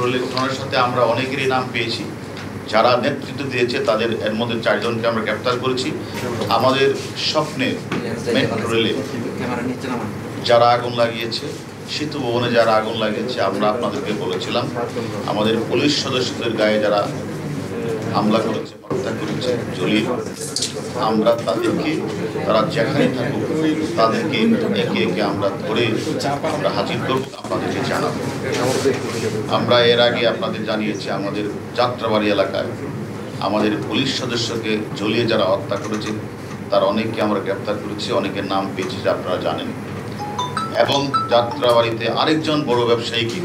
রেলের ঘটনার সাথে আমরা অনেকেরই নাম পেয়েছি, যারা নেতৃত্ব দিয়েছে তাদের এর মধ্যে 4 জনকে আমরা গ্রেপ্তার করেছি। আমাদের স্বপ্নের মেট্রো রেলে যারা আগুন লাগিয়েছে, সেতু ভবনে যারা আগুন লাগিয়েছে, আমরা আপনাদেরকে বলেছিলাম আমাদের পুলিশ সদস্যদের গায়ে যারা হামলা করেছে, হত্যা করেছে, জ্বলিয়ে, আমরা তাদেরকে, তারা যেখানে থাকুক তাদেরকে একে একে আমরা ধরে আমরা হাজির করব, আপনাদেরকে জানাবো। আমরা এর আগে আপনাদের জানিয়েছি আমাদের যাত্রাবাড়ি এলাকায় আমাদের পুলিশ সদস্যকে জ্বলিয়ে যারা হত্যা করেছে তার অনেককে আমরা গ্রেপ্তার করেছি, অনেকের নাম পেয়েছি আপনারা জানেন। এবং যাত্রাবাড়িতে আরেকজন বড় ব্যবসায়ীকে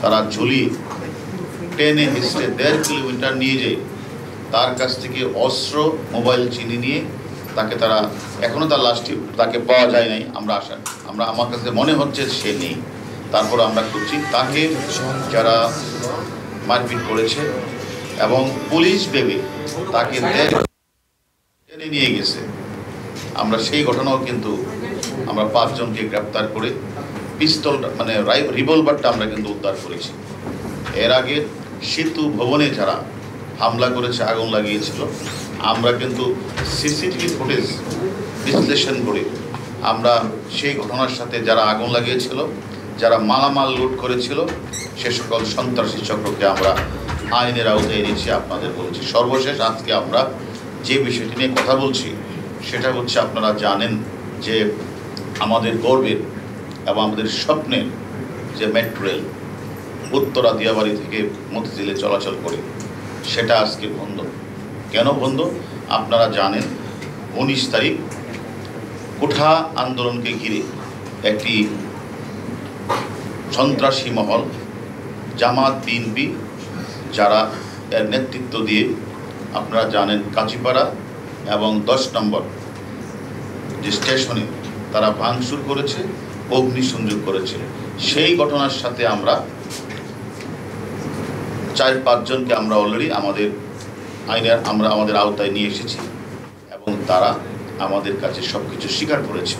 তারা জ্বলিয়ে টেনে হিসেবে 1.5 কিলোমিটার নিয়ে যেয়ে তার কাছ থেকে অস্ত্র, মোবাইল চিনি নিয়ে তাকে তারা, এখনও তার লাশটি তাকে পাওয়া যায় নাই, আমার কাছে মনে হচ্ছে সে নেই। তারপর আমরা খুঁজছি তাকে যারা মারপিট করেছে এবং পুলিশ ভেবে তাকে টেনে নিয়ে গেছে। আমরা সেই ঘটনাও কিন্তু আমরা 5 জনকে গ্রেপ্তার করে পিস্তল মানে রিভলভারটা আমরা কিন্তু উদ্ধার করেছি। এর আগে সেতু ভবনে যারা হামলা করেছে, আগুন লাগিয়েছিল, আমরা কিন্তু সিসিটিভি ফুটেজ বিশ্লেষণ করে আমরা সেই ঘটনার সাথে যারা আগুন লাগিয়েছিল, যারা মালামাল লুট করেছিল, সে সকল সন্ত্রাসী চক্রকে আমরা আইনের আওতায় এনেছি, আপনাদের বলছি। সর্বশেষ আজকে আমরা যে বিষয়টি নিয়ে কথা বলছি সেটা হচ্ছে, আপনারা জানেন যে আমাদের গর্বের এবং আমাদের স্বপ্নের যে মেট্রো রেল উত্তরা দিয়াবাড়ি থেকে মতিঝিলে চলাচল করে, সেটা আজকে বন্ধ। কেন বন্ধ আপনারা জানেন। 19 তারিখ কোঠা আন্দোলনকে ঘিরে একটি সন্ত্রাসী মহল জামাত, বিএনপি যারা এর নেতৃত্ব দিয়ে আপনারা জানেন কাঁচিপাড়া এবং 10 নম্বর যে স্টেশনে তারা ভাঙচুর করেছে, অগ্নিসংযোগ করেছে। সেই ঘটনার সাথে আমরা 4-5 জনকে আমরা অলরেডি আমাদের আইনের আমাদের আওতায় নিয়ে এসেছি এবং তারা আমাদের কাছে সব কিছু স্বীকার করেছে।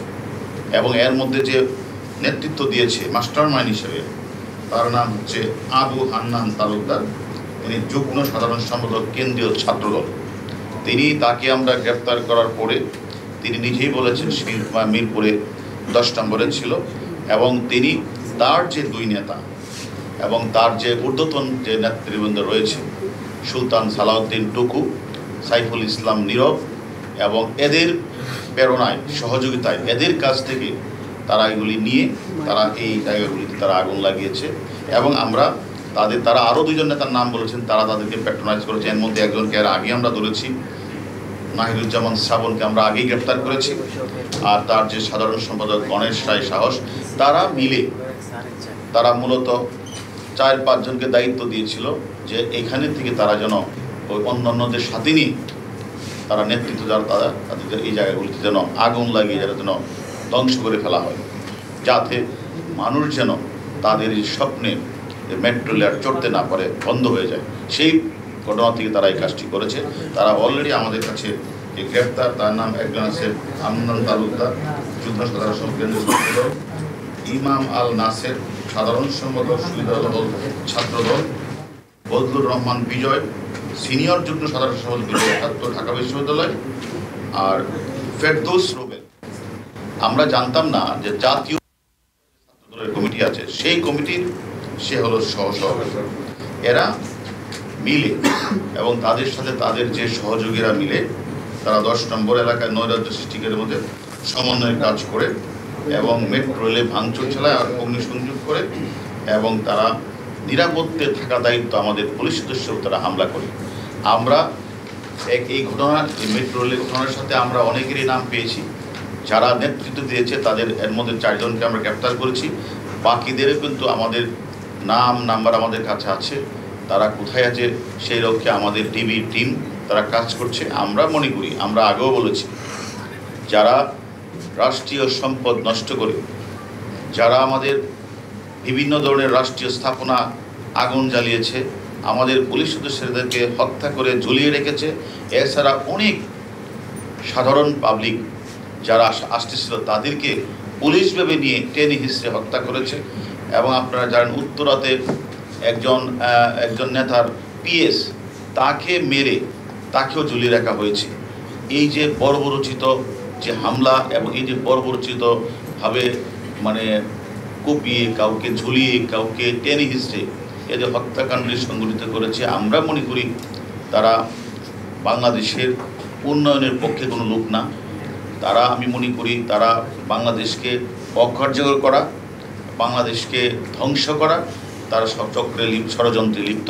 এবং এর মধ্যে যে নেতৃত্ব দিয়েছে মাস্টার মাইন্ড হিসেবে, তার নাম হচ্ছে আবু হান্নান তালুকদার। তিনি যুগ্ম সাধারণ সম্পাদক, কেন্দ্রীয় ছাত্রদল। তাকে আমরা গ্রেপ্তার করার পরে তিনি নিজেই বলেছেন মিরপুরে 10 নম্বরে ছিল এবং তিনি তার যে 2 নেতা এবং তার যে ঊর্ধ্বতন যে নেতৃবৃন্দ রয়েছে, সুলতান সালাউদ্দিন টুকু, সাইফুল ইসলাম নীরব, এবং এদের প্রেরণায়, সহযোগিতায়, এদের কাছ থেকে তারা এগুলি নিয়ে তারা এই জায়গাগুলিতে তারা আগুন লাগিয়েছে। এবং আমরা তারা আরও 2 জন নেতার নাম বলেছেন, তারা তাদেরকে প্যাট্রোনাইজ করেছে। এর মধ্যে একজনকে এর আগে আমরা ধরেছি, নাহিদুজ্জামান শ্রাবণকে আমরা আগেই গ্রেপ্তার করেছি, আর তার যে সাধারণ সম্পাদক গণেশ রায় সাহস, তারা মিলে তারা মূলত 4-5 জনকে দায়িত্ব দিয়েছিল যে এখানে থেকে তারা যেন ওই অন্যান্যদের সাথে নিয়ে তারা নেতৃত্ব যারা তাদের এই জায়গাগুলিতে যেন আগুন লাগিয়ে যেন ধ্বংস করে ফেলা হয়, যাতে মানুষ যেন তাদের এই স্বপ্নের মেট্রো রেল চড়তে না পারে, বন্ধ হয়ে যায়। সেই ঘটনা থেকে তারা এই কাজটি করেছে। তারা অলরেডি আমাদের কাছে যে গ্রেপ্তার, তার নাম একজন আছে হান্নান তালুকদার, যুগ্ম সাধারণ সম্পাদক, ইমাম আল নাসের সাধারণ সম্পাদক, সুবিধাদল ছাত্রদল, বদলুর রহমান বিজয় সিনিয়র যুগ্ম সাধারণ সম্পাদক, ছাত্র, ঢাকা বিশ্ববিদ্যালয়, আর ফেরদৌস রুবেল। আমরা জানতাম না যে জাতীয় ছাত্রদলের কমিটি আছে, সেই কমিটির সে হলো সহসভাপতি। এরা মিলে এবং তাদের সাথে তাদের যে সহযোগীরা মিলে তারা 10 নম্বর এলাকায় নৈরাজ্য সৃষ্টিকারীর মধ্যে সমন্বয়ে কাজ করে এবং মেট্রো রেলে ভাঙচুর চালায় আর অগ্নিসংযোগ করে, এবং তারা নিরাপত্তে থাকা দায়িত্ব আমাদের পুলিশ সদস্য, তারা হামলা করে। আমরা এই ঘটনার, এই মেট্রো রেলের ঘটনার সাথে আমরা অনেকেরই নাম পেয়েছি, যারা নেতৃত্ব দিয়েছে তাদের এর মধ্যে 4 জনকে আমরা গ্রেপ্তার করেছি। বাকিদেরও কিন্তু আমাদের নাম্বার আমাদের কাছে আছে, তারা কোথায় আছে সেই লক্ষ্যে আমাদের টিম তারা কাজ করছে। আমরা মনে করি, আমরা আগেও বলেছি, যারা রাষ্ট্রীয় সম্পদ নষ্ট করে, যারা আমাদের বিভিন্ন ধরনের রাষ্ট্রীয় স্থাপনা আগুন জ্বালিয়েছে, আমাদের পুলিশ সদস্যদেরকে হত্যা করে ঝুলিয়ে রেখেছে, এছাড়া অনেক সাধারণ পাবলিক যারা আসতেছিল তাদেরকে পুলিশ ভেবে নিয়ে টেনে হিসেবে হত্যা করেছে। এবং আপনারা জানেন উত্তরাতে একজন নেতার পিএস তাকে মেরে তাকেও ঝুলিয়ে রাখা হয়েছে। এই যে বর্বরচিত যে হামলা এবং এই যে বর্বরচিতভাবে মানে কুপিয়ে কাউকে ঝুলিয়ে কাউকে টেনে হিঁচড়ে এই যে হত্যাকাণ্ডটি সংঘটিত করেছে, আমরা মনে করি তারা বাংলাদেশের উন্নয়নের পক্ষে কোনো লোক না। তারা, আমি মনে করি তারা বাংলাদেশকে অকার্যকর করা, বাংলাদেশকে ধ্বংস করা, তারা সব চক্রে ষড়যন্ত্রে লিপ্ত।